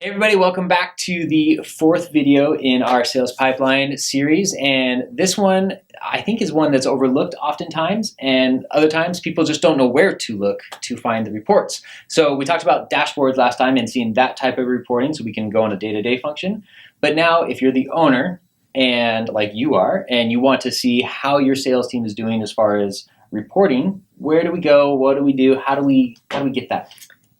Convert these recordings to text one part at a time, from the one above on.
Hey everybody, welcome back to the fourth video in our sales pipeline series. And this one, I think, is one that's overlooked oftentimes, and other times people just don't know where to look to find the reports. So we talked about dashboards last time and seeing that type of reporting so we can go on a day-to-day function. But now if you're the owner, and like you are, and you want to see how your sales team is doing as far as reporting, where do we go? What do we do? How do we get that?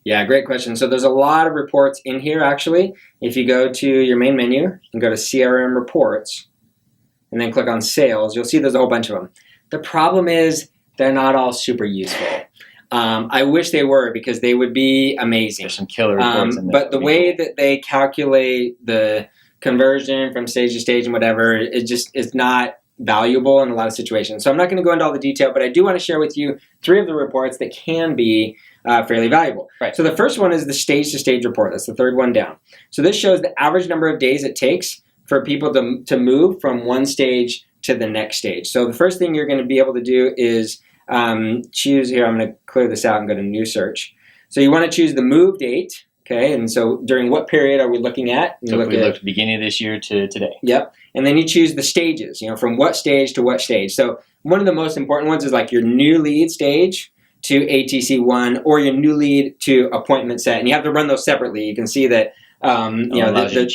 Yeah, great question. So there's a lot of reports in here, actually. If you go to your main menu and go to CRM Reports and then click on Sales, you'll see there's a whole bunch of them. The problem is they're not all super useful. I wish they were, because they would be amazing. There's some killer reports in there. But the way that they calculate the conversion from stage to stage and whatever, it just is not valuable in a lot of situations. So I'm not going to go into all the detail, but I do want to share with you 3 of the reports that can be fairly valuable. Right. So the first one is the stage-to-stage report. That's the third one down. So this shows the average number of days it takes for people to move from one stage to the next stage. So the first thing you're going to be able to do is choose here. I'm going to clear this out and go to New Search. So you want to choose the move date. Okay, and so during what period are we looking at? So if we looked beginning of this year to today. Yep, and then you choose the stages, from what stage to what stage. So one of the most important ones is like your new lead stage to ATC1, or your new lead to appointment set, and you have to run those separately. You can see that it only allows you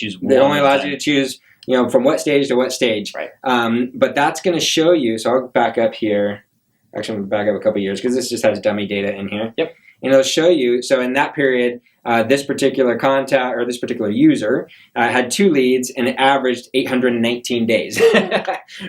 to choose from what stage to what stage. Right. But that's going to show you. So I'll back up here. Actually, I'm going to back up a couple years because this just has dummy data in here. Yep. And it'll show you. So in that period, this particular contact or this particular user had 2 leads and it averaged 819 days.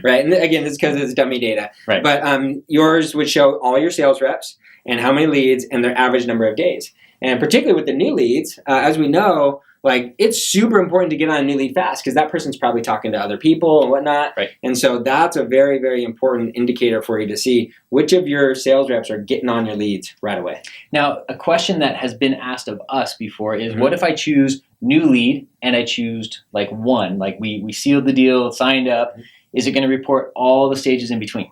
Right. And again, this is because it's dummy data. Right. But yours would show all your sales reps and how many leads and their average number of days. And particularly with the new leads, as we know, it's super important to get on a new lead fast, because that person's probably talking to other people and whatnot. Right. And so that's a very, very important indicator for you to see which of your sales reps are getting on your leads right away. Now, a question that has been asked of us before is, what if I choose new lead and I choose one, we sealed the deal, signed up, is it going to report all the stages in between?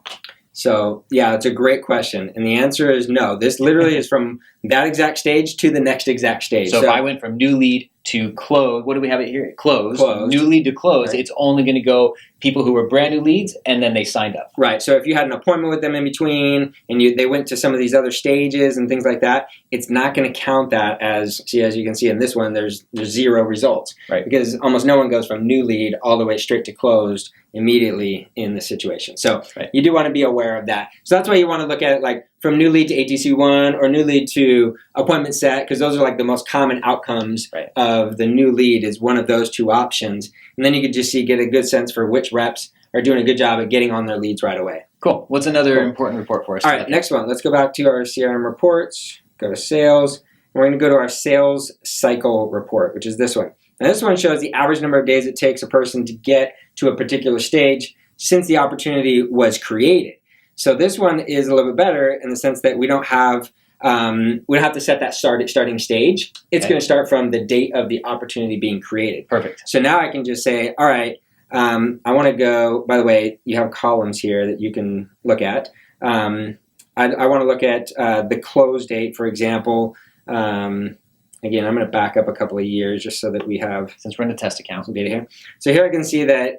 So, yeah, it's a great question. And the answer is no. This literally is from that exact stage to the next exact stage. So if I went from new lead to close, what do we have it here? Closed. New lead to close, right. It's only going to go people who were brand new leads and then they signed up. Right. So if you had an appointment with them in between and they went to some of these other stages and things like that, it's not going to count that as you can see in this one, there's 0 results. Right. Because almost no one goes from new lead all the way straight to closed immediately in this situation. So You do want to be aware of that. So that's why you want to look at it from new lead to ATC1 or new lead to appointment set, because those are the most common outcomes of the new lead is one of those 2 options. And then you could just get a good sense for which reps are doing a good job at getting on their leads right away. Cool. What's another important report for us? All right, next one. Let's go back to our CRM reports, go to sales. We're going to go to our sales cycle report, which is this one. Now this one shows the average number of days it takes a person to get to a particular stage since the opportunity was created. So this one is a little bit better in the sense that we don't have to set that starting stage. It's going to start from the date of the opportunity being created. Perfect. So now I can just say, all right, I want to go, by the way, you have columns here that you can look at. I want to look at the close date, for example. Again, I'm going to back up a couple of years just so that we have, since we're in the test account, some data here. So here I can see that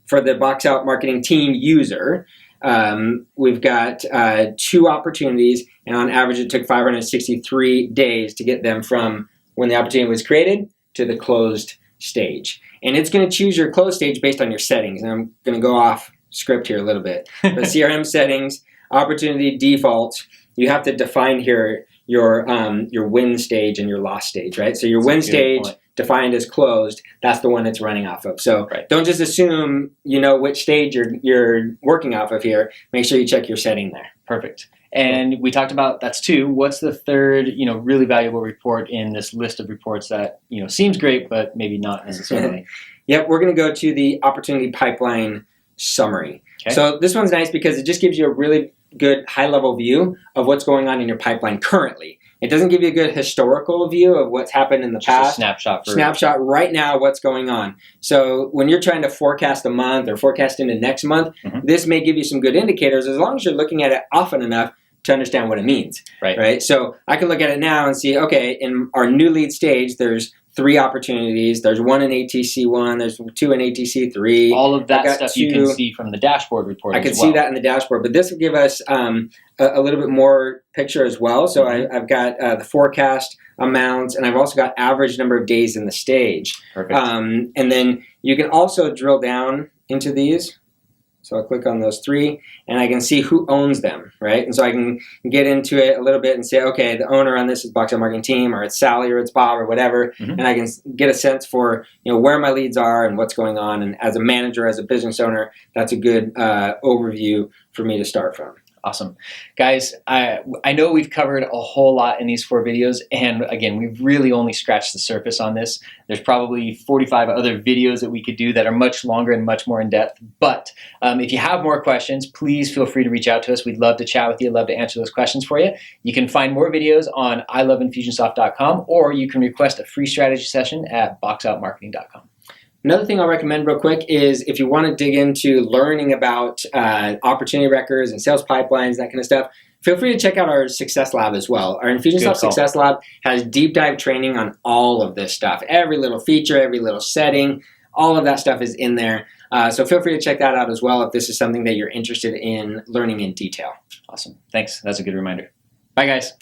for the Box Out Marketing Team user, we've got 2 opportunities, and on average it took 563 days to get them from when the opportunity was created to the closed stage. And it's going to choose your closed stage based on your settings. And I'm going to go off script here a little bit. The CRM settings, opportunity default, you have to define here your win stage and your loss stage, right? So your win stage defined as closed, that's the one it's running off of. So don't just assume you know which stage you're working off of here. Make sure you check your setting there. Perfect. And we talked about that's 2. What's the third, really valuable report in this list of reports that, seems great, but maybe not necessarily? Yep, we're going to go to the opportunity pipeline summary. Okay. So this one's nice because it just gives you a really good high-level view of what's going on in your pipeline currently. It doesn't give you a good historical view of what's happened in the past. A snapshot right now, what's going on. So when you're trying to forecast a month or forecast into next month, this may give you some good indicators as long as you're looking at it often enough to understand what it means. Right. So I can look at it now and see, okay, in our new lead stage, there's 3 opportunities. There's 1 in ATC 1. There's 2 in ATC 3. All of that stuff you can see from the dashboard report. I can see that in the dashboard, but this will give us a little bit more picture as well. So I've got the forecast amounts, and I've also got average number of days in the stage. Perfect. And then you can also drill down into these. So I'll click on those 3, and I can see who owns them, right? And so I can get into it a little bit and say, okay, the owner on this is Box Out Marketing Team, or it's Sally, or it's Bob, or whatever, and I can get a sense for where my leads are and what's going on. And as a manager, as a business owner, that's a good overview for me to start from. Awesome. Guys, I know we've covered a whole lot in these 4 videos, and again, we've really only scratched the surface on this. There's probably 45 other videos that we could do that are much longer and much more in depth, but if you have more questions, please feel free to reach out to us. We'd love to chat with you, love to answer those questions for you. You can find more videos on iloveinfusionsoft.com, or you can request a free strategy session at boxoutmarketing.com. Another thing I'll recommend real quick is if you want to dig into learning about opportunity records and sales pipelines, that kind of stuff, feel free to check out our Success Lab as well. Our Infusionsoft Success Lab has deep dive training on all of this stuff. Every little feature, every little setting, all of that stuff is in there. So feel free to check that out as well if this is something that you're interested in learning in detail. Awesome. Thanks. That's a good reminder. Bye, guys.